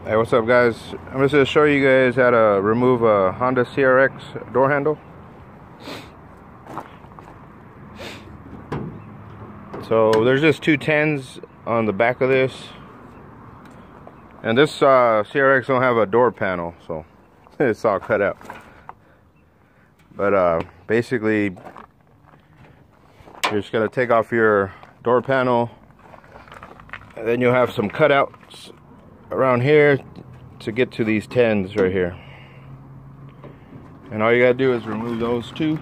Hey, what's up, guys? I'm just going to show you guys how to remove a Honda CRX door handle. So there's just two 10s on the back of this, and this CRX don't have a door panel, so it's all cut out. But basically, you're just going to take off your door panel, and then you'll have some cutouts around here to get to these 10s right here. And all you gotta do is remove those two.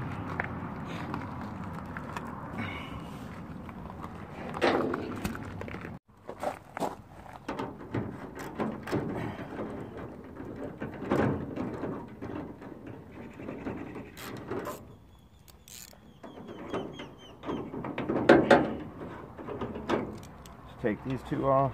Just take these two off.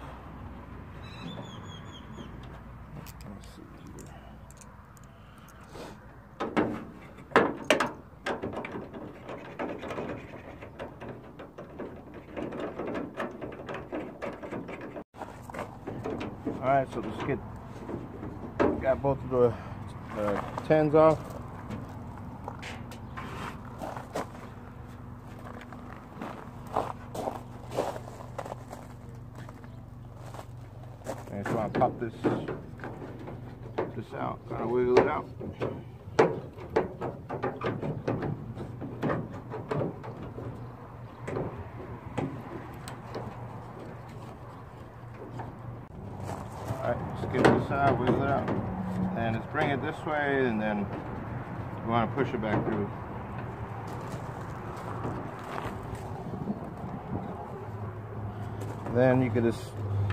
Alright, so let's got both of the 10s off. And just want to pop this out, kind of wiggle it out. Alright, just get this out, wiggle it out, and just bring it this way, and then you want to push it back through. Then you can just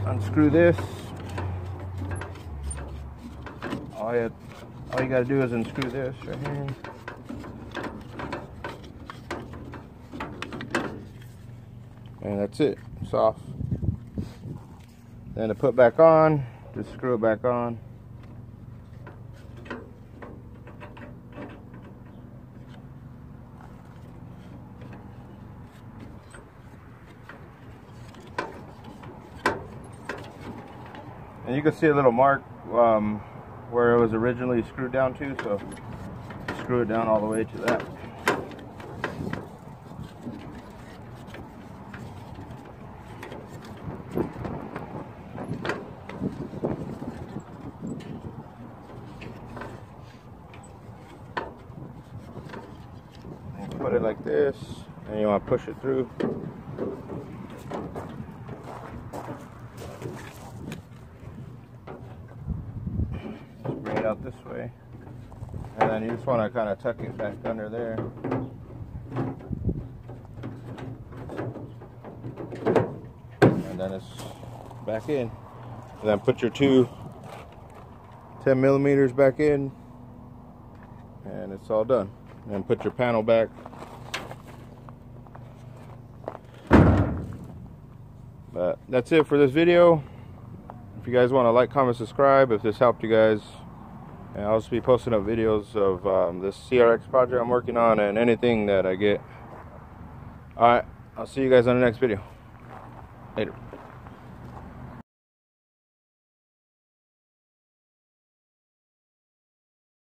unscrew this. All you got to do is unscrew this right here. And that's it, it's off. Then to put back on, just screw it back on. And you can see a little mark where it was originally screwed down to, so screw it down all the way to that. Put it like this, and you want to push it through. Just bring it out this way, and then you just want to kind of tuck it back under there. And then it's back in. And then put your two 10mm back in, and it's all done. And put your panel back. But that's it for this video. If you guys want to like, comment, subscribe if this helped you guys. And I'll just be posting up videos of this CRX project I'm working on and anything that I get. Alright, I'll see you guys on the next video. Later.